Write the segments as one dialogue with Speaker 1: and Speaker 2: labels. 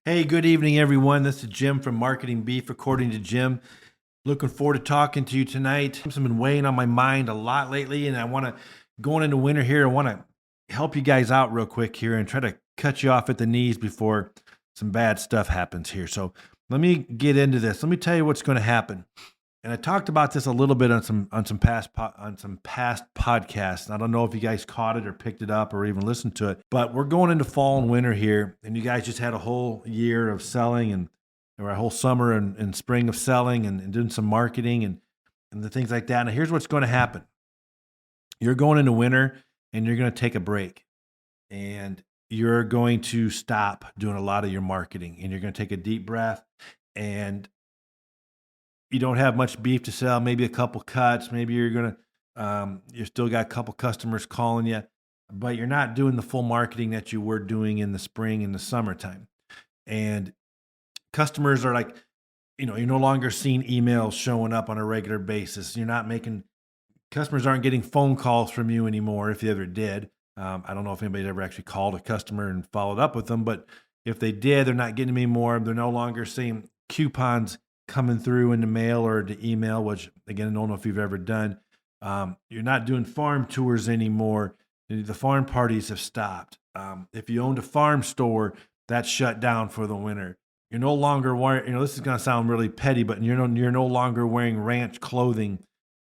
Speaker 1: Hey, good evening, everyone. This is Jim from Marketing Beef, according to Jim. Looking forward to talking to you tonight. Something's been weighing on my mind a lot lately, and I want to, going into winter here, I want to help you guys out real quick here and try to cut you off at the knees before some bad stuff happens here. So let me get into this. Let me tell you what's going to happen. And I talked about this a little bit on some past podcasts. I don't know if you guys caught it or picked it up or even listened to it, but we're going into fall and winter here, and you guys just had a whole year of selling and or a whole summer and spring of selling and doing some marketing and the things like that. And here's what's going to happen: you're going into winter and you're going to take a break, and you're going to stop doing a lot of your marketing, and you're going to take a deep breath and you don't have much beef to sell, maybe a couple cuts, maybe you still got a couple customers calling you, but you're not doing the full marketing that you were doing in the spring and the summertime. And customers are like, you're no longer seeing emails showing up on a regular basis. Customers aren't getting phone calls from you anymore if you ever did. I don't know if anybody's ever actually called a customer and followed up with them, but if they did, they're not getting them anymore. They're no longer seeing coupons coming through in the mail or the email, which again, I don't know if you've ever done. You're not doing farm tours anymore. The farm parties have stopped. If you owned a farm store, that's shut down for the winter. You're no longer wearing, this is going to sound really petty, but you're no longer wearing ranch clothing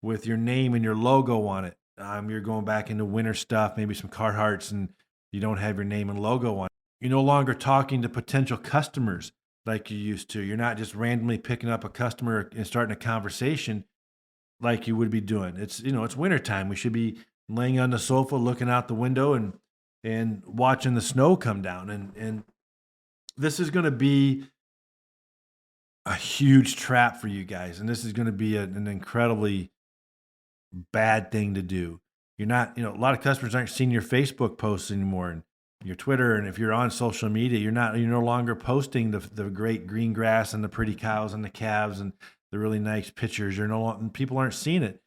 Speaker 1: with your name and your logo on it. You're going back into winter stuff, maybe some Carhartts, and you don't have your name and logo on it. You're no longer talking to potential customers like you used to. You're not just randomly picking up a customer and starting a conversation like you would be doing. It's wintertime. We should be laying on the sofa, looking out the window and watching the snow come down. And this is going to be a huge trap for you guys. And this is going to be an incredibly bad thing to do. You're not, a lot of customers aren't seeing your Facebook posts anymore and your Twitter. And if you're on social media, you're no longer posting the great green grass and the pretty cows and the calves and the really nice pictures. People aren't seeing it.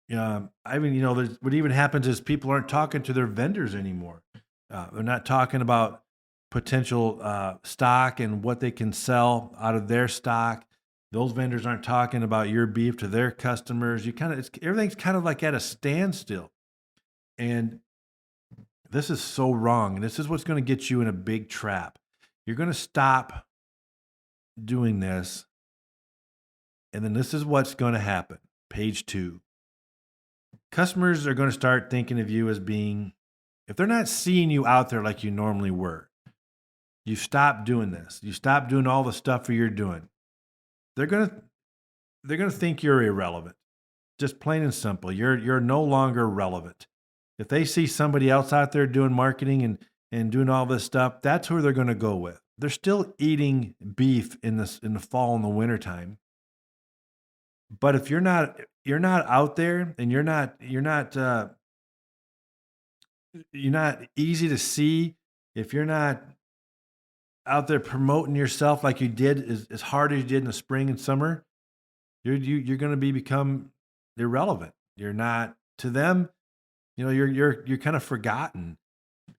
Speaker 1: What even happens is people aren't talking to their vendors anymore. They're not talking about potential stock and what they can sell out of their stock. Those vendors aren't talking about your beef to their customers. Everything's kind of like at a standstill. And this is so wrong. And this is what's going to get you in a big trap. You're going to stop doing this. And then this is what's going to happen. Page 2. Customers are going to start thinking of you as being, if they're not seeing you out there like you normally were, you stop doing this. You stop doing all the stuff you're doing. They're gonna think you're irrelevant. Just plain and simple. You're no longer relevant. If they see somebody else out there doing marketing and doing all this stuff, that's who they're gonna go with. They're still eating beef in the fall and the winter time. But if you're not out there and you're not easy to see, if you're not out there promoting yourself like you did as hard as you did in the spring and summer, you're going to become irrelevant. You're not to them. You're kind of forgotten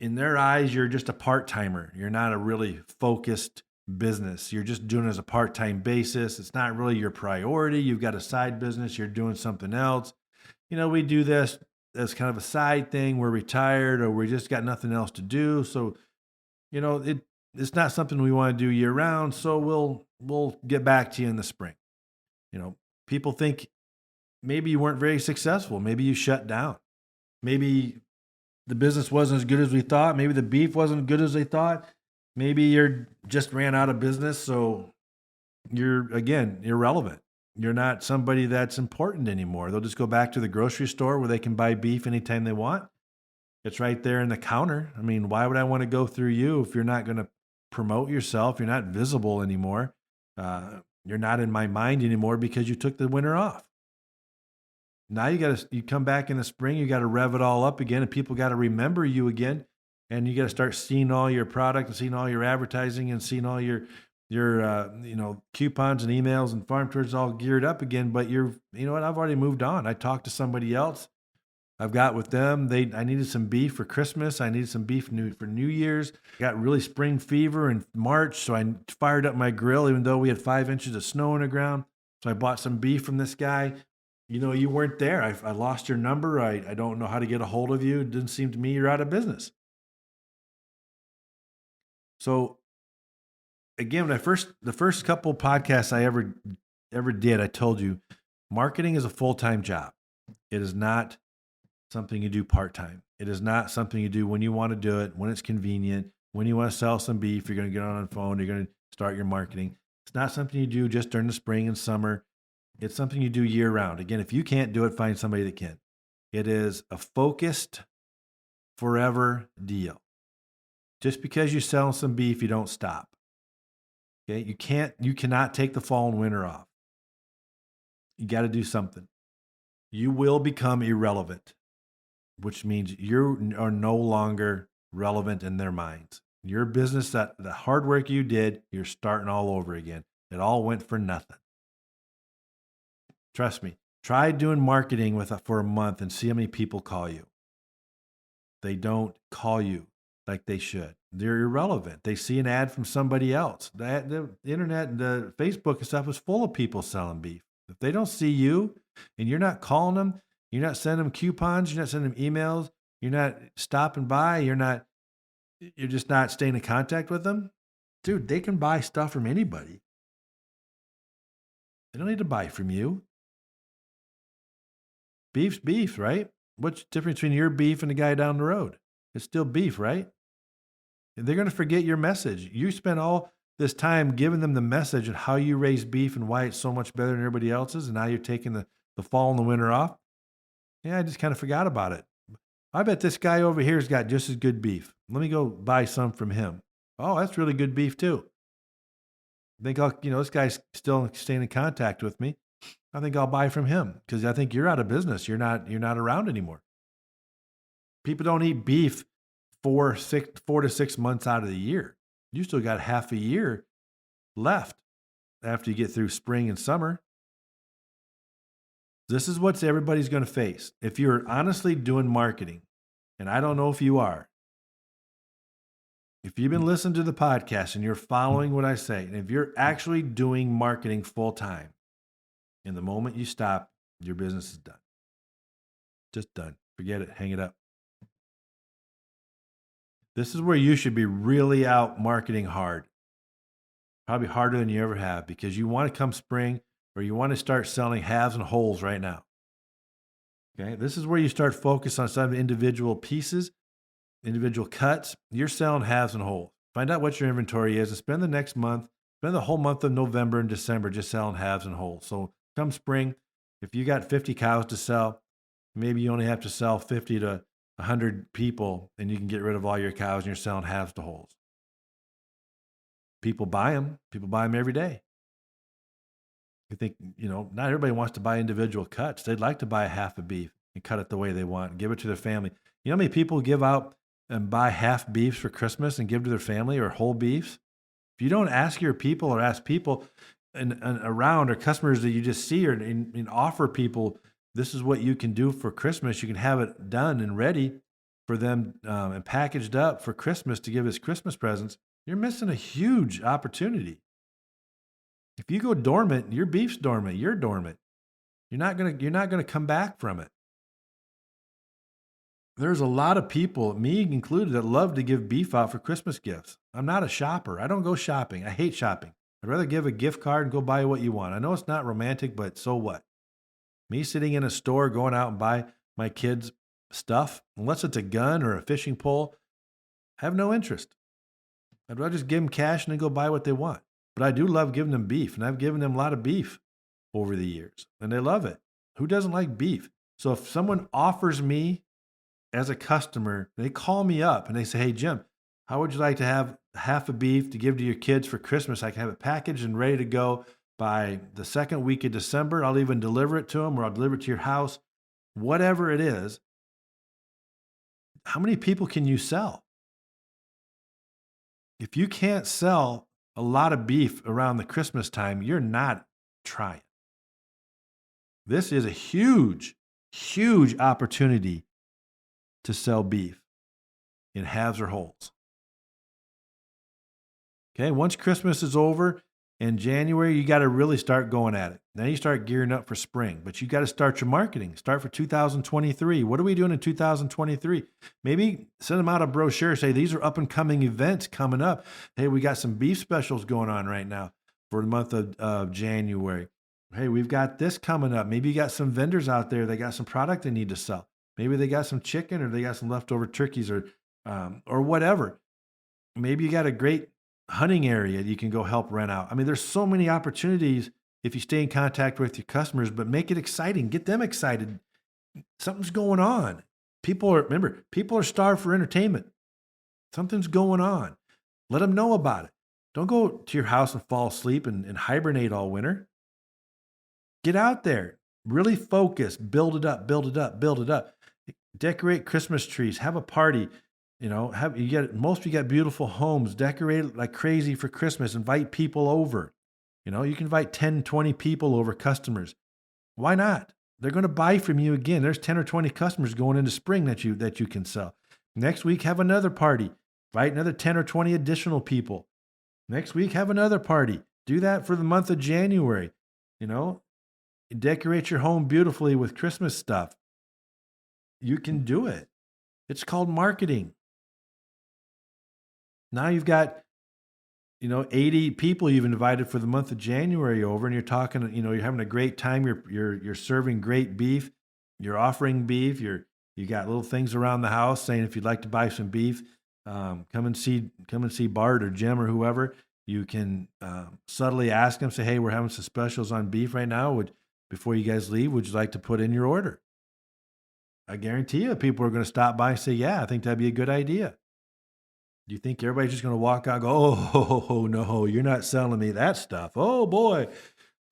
Speaker 1: in their eyes. You're just a part timer. You're not a really focused business. You're just doing it as a part time basis. It's not really your priority. You've got a side business. You're doing something else. We do this as kind of a side thing. We're retired or we just got nothing else to do. So, it's not something we want to do year round. So we'll get back to you in the spring. People think maybe you weren't very successful. Maybe you shut down. Maybe the business wasn't as good as we thought. Maybe the beef wasn't good as they thought. Maybe you're just ran out of business. So you're, again, irrelevant. You're not somebody that's important anymore. They'll just go back to the grocery store where they can buy beef anytime they want. It's right there in the counter. I mean, why would I want to go through you if you're not going to promote yourself? You're not visible anymore. You're not in my mind anymore because you took the winter off. Now you come back in the spring, you got to rev it all up again, and people got to remember you again. And you got to start seeing all your product and seeing all your advertising and seeing all your coupons and emails and farm tours all geared up again. But you know what? I've already moved on. I talked to somebody else. I've got with them. I needed some beef for Christmas. I needed some beef for New Year's. Got really spring fever in March, so I fired up my grill, even though we had 5 inches of snow on the ground. So I bought some beef from this guy. You weren't there. I lost your number. I don't know how to get a hold of you. It didn't seem to me you're out of business. So again, the first couple podcasts I ever did, I told you, marketing is a full-time job. It is not something you do part-time. It is not something you do when you want to do it, when it's convenient, when you want to sell some beef, you're going to get on the phone, you're going to start your marketing. It's not something you do just during the spring and summer. It's something you do year round. Again, if you can't do it, find somebody that can. It is a focused, forever deal. Just because you sell some beef, you don't stop. Okay? You cannot take the fall and winter off. You got to do something. You will become irrelevant, which means you are no longer relevant in their minds. Your business, that the hard work you did, you're starting all over again. It all went for nothing. Trust me. Try doing marketing for a month and see how many people call you. They don't call you like they should. They're irrelevant. They see an ad from somebody else. The internet, the Facebook and stuff is full of people selling beef. If they don't see you and you're not calling them, you're not sending them coupons, you're not sending them emails, you're not stopping by, you're just not staying in contact with them, dude, they can buy stuff from anybody. They don't need to buy from you. Beef's beef, right? What's the difference between your beef and the guy down the road? It's still beef, right? And they're going to forget your message. You spent all this time giving them the message and how you raise beef and why it's so much better than everybody else's, and now you're taking the fall and the winter off. Yeah, I just kind of forgot about it. I bet this guy over here's got just as good beef. Let me go buy some from him. Oh, that's really good beef too. I think this guy's still staying in contact with me. I think I'll buy from him because I think you're out of business. You're not around anymore. People don't eat beef 4 to 6 months out of the year. You still got half a year left after you get through spring and summer. This is what everybody's going to face. If you're honestly doing marketing, and I don't know if you are, if you've been listening to the podcast and you're following what I say, and if you're actually doing marketing full time, and the moment you stop, your business is done. Just done. Forget it. Hang it up. This is where you should be really out marketing hard. Probably harder than you ever have, because you want to come spring, or you want to start selling halves and wholes right now. Okay, this is where you start focus on some individual pieces, individual cuts. You're selling halves and wholes. Find out what your inventory is and spend the whole month of November and December just selling halves and wholes. So come spring, if you got 50 cows to sell, maybe you only have to sell 50 to 100 people, and you can get rid of all your cows and you're selling halves to wholes. People buy them. People buy them every day. You think, not everybody wants to buy individual cuts. They'd like to buy a half a beef and cut it the way they want and give it to their family. You know how many people give out and buy half beefs for Christmas and give to their family, or whole beefs? If you don't ask your people or ask people and around, or customers that you just see, or and offer people, this is what you can do for Christmas. You can have it done and ready for them and packaged up for Christmas to give as Christmas presents. You're missing a huge opportunity. If you go dormant, your beef's dormant. You're dormant. You're not gonna come back from it. There's a lot of people, me included, that love to give beef out for Christmas gifts. I'm not a shopper. I don't go shopping. I hate shopping. I'd rather give a gift card and go buy what you want. I know it's not romantic, but so what? Me sitting in a store, going out and buy my kids stuff, unless it's a gun or a fishing pole, I have no interest. I'd rather just give them cash and then go buy what they want. But I do love giving them beef, and I've given them a lot of beef over the years, and they love it. Who doesn't like beef? So if someone offers me as a customer, they call me up and they say, hey, Jim, how would you like to have half a beef to give to your kids for Christmas? I can have it packaged and ready to go by the second week of December. I'll even deliver it to them, or I'll deliver it to your house, whatever it is. How many people can you sell? If you can't sell a lot of beef around the Christmas time, you're not trying. This is a huge, huge opportunity to sell beef in halves or wholes. Okay, once Christmas is over in January, you got to really start going at it. Then you start gearing up for spring, but you got to start your marketing. Start for 2023. What are we doing in 2023? Maybe send them out a brochure. Say these are up and coming events coming up. Hey, we got some beef specials going on right now for the month of January. Hey, we've got this coming up. Maybe you got some vendors out there that got some product they need to sell. Maybe they got some chicken or they got some leftover turkeys or whatever. Maybe you got a great hunting area you can go help rent out. I mean, there's so many opportunities if you stay in contact with your customers, but make it exciting. Get them excited. Something's going on. People are starved for entertainment. Something's going on. Let them know about it. Don't go to your house and fall asleep and hibernate all winter. Get out there. Really focus. Build it up, build it up, build it up. Decorate Christmas trees. Have a party. Most of you got beautiful homes. Decorate it like crazy for Christmas. Invite people over. You can invite 10, 20 people over, customers. Why not? They're going to buy from you again. There's 10 or 20 customers going into spring that you can sell. Next week, have another party. Invite another 10 or 20 additional people. Next week, have another party. Do that for the month of January. Decorate your home beautifully with Christmas stuff. You can do it. It's called marketing. Now you've got, 80 people you've invited for the month of January over, and you're talking, you're having a great time. You're serving great beef. You're offering beef. You got little things around the house saying if you'd like to buy some beef, come and see Bart or Jim or whoever. You can subtly ask them, say, hey, we're having some specials on beef right now. Before you guys leave, would you like to put in your order? I guarantee you people are going to stop by and say, yeah, I think that'd be a good idea. Do you think everybody's just going to walk out and go, oh, no, you're not selling me that stuff. Oh, boy,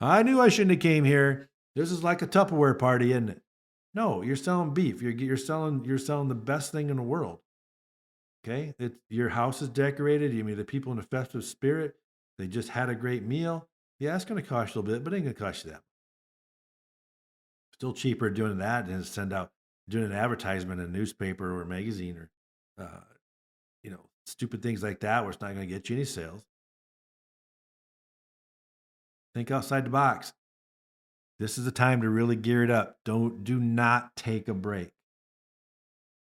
Speaker 1: I knew I shouldn't have came here. This is like a Tupperware party, isn't it? No, you're selling beef. You're selling the best thing in the world. Okay? Your house is decorated. The people in the festive spirit, they just had a great meal. Yeah, it's going to cost you a little bit, but it ain't going to cost you that. Still cheaper doing that than doing an advertisement in a newspaper or a magazine or, stupid things like that where it's not going to get you any sales. Think outside the box. This is the time to really gear it up. Do not take a break.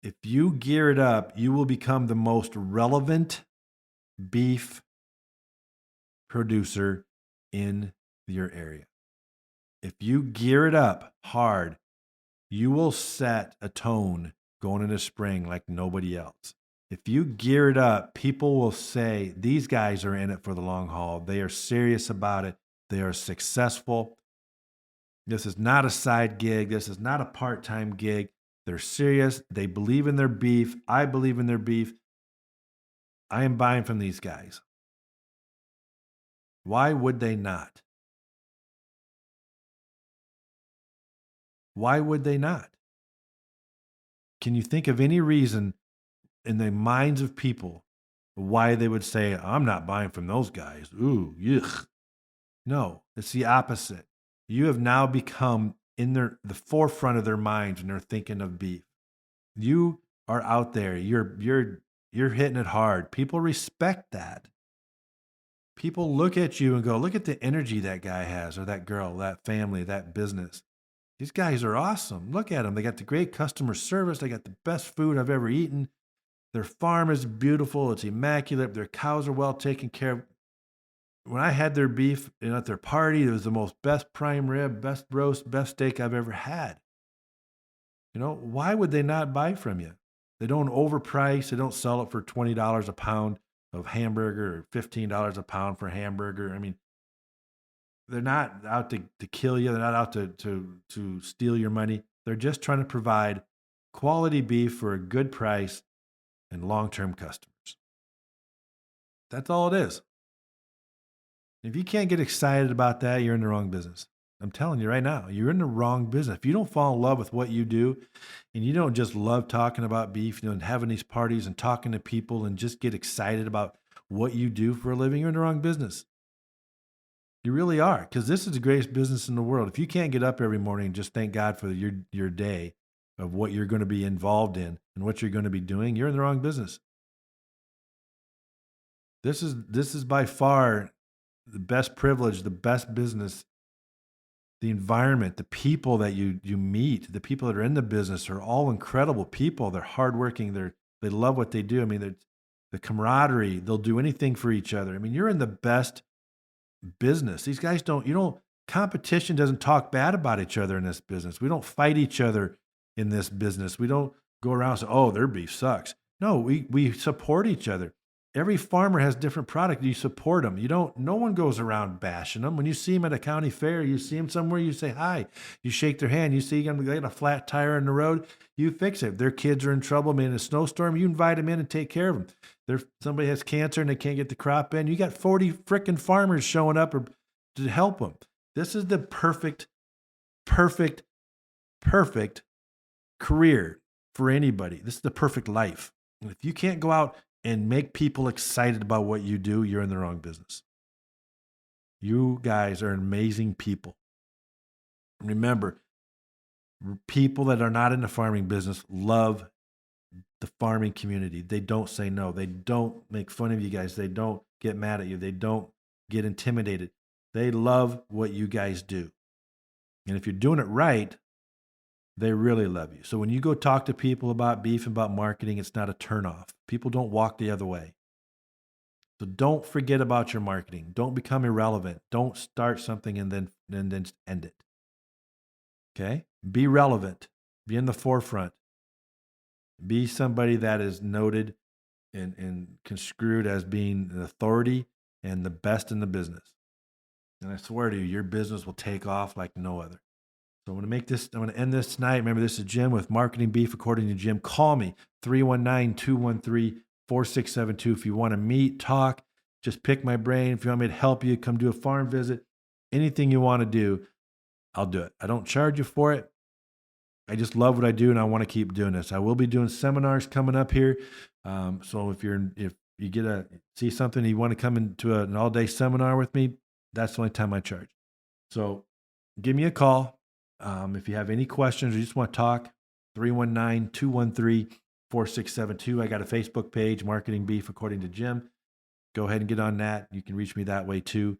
Speaker 1: If you gear it up, you will become the most relevant beef producer in your area. If you gear it up hard, you will set a tone going into spring like nobody else. If you gear it up, people will say, these guys are in it for the long haul. They are serious about it. They are successful. This is not a side gig. This is not a part-time gig. They're serious. They believe in their beef. I believe in their beef. I am buying from these guys. Why would they not? Why would they not? Can you think of any reason in the minds of people why they would say, I'm not buying from those guys? Ooh, yuck. No, it's the opposite. You have now become in the forefront of their minds when they're thinking of beef. You are out there. You're hitting it hard. People respect that. People look at you and go, look at the energy that guy has, or that girl, that family, that business. These guys are awesome. Look at them. They got the great customer service. They got the best food I've ever eaten. Their farm is beautiful. It's immaculate. Their cows are well taken care of. When I had their beef at their party, it was the most best prime rib, best roast, best steak I've ever had. Why would they not buy from you? They don't overprice. They don't sell it for $20 a pound of hamburger or $15 a pound for hamburger. I mean, they're not out to kill you. They're not out to steal your money. They're just trying to provide quality beef for a good price and long-term customers. That's all it is. If you can't get excited about that, you're in the wrong business. I'm telling you right now, you're in the wrong business. If you don't fall in love with what you do and you don't just love talking about beef, and having these parties and talking to people and just get excited about what you do for a living, you're in the wrong business. You really are, because this is the greatest business in the world. If you can't get up every morning and just thank God for your day of what you're going to be involved in and what you're going to be doing, you're in the wrong business. This is by far the best privilege, the best business. The environment, the people that you meet, the people that are in the business are all incredible people. They're hardworking. They love what they do. I mean, the camaraderie. They'll do anything for each other. I mean, you're in the best business. These guys don't. You don't. Competition doesn't talk bad about each other in this business. We don't fight each other in this business. We don't go around and say, "Oh, their beef sucks." No, we support each other. Every farmer has different product. You support them. You don't. No one goes around bashing them. When you see them at a county fair, you see them somewhere, you say hi. You shake their hand. You see them get a flat tire in the road, you fix it. Their kids are in trouble, maybe in a snowstorm, you invite them in and take care of them. Somebody has cancer and they can't get the crop in. You got 40 frickin' farmers showing up to help them. This is the perfect, perfect, perfect career for anybody. This is the perfect life. And if you can't go out and make people excited about what you do, you're in the wrong business. You guys are amazing people. Remember, people that are not in the farming business love the farming community. They don't say no. They don't make fun of you guys. They don't get mad at you. They don't get intimidated. They love what you guys do. And if you're doing it right, they really love you. So when you go talk to people about beef and about marketing, it's not a turnoff. People don't walk the other way. So don't forget about your marketing. Don't become irrelevant. Don't start something and then end it. Okay? Be relevant. Be in the forefront. Be somebody that is noted and construed as being an authority and the best in the business. And I swear to you, your business will take off like no other. So I'm going to end this tonight. Remember, this is Jim with Marketing Beef According to Jim. Call me, 319-213-4672. If you want to meet, talk, just pick my brain. If you want me to help you, come do a farm visit, anything you want to do, I'll do it. I don't charge you for it. I just love what I do, and I want to keep doing this. I will be doing seminars coming up here. So if you see something, you want to come into an all-day seminar with me, that's the only time I charge. So give me a call. If you have any questions or you just want to talk, 319-213-4672. I got a Facebook page, Marketing Beef According to Jim. Go ahead and get on that. You can reach me that way too.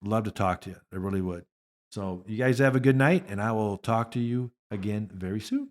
Speaker 1: Love to talk to you. I really would. So you guys have a good night, and I will talk to you again very soon.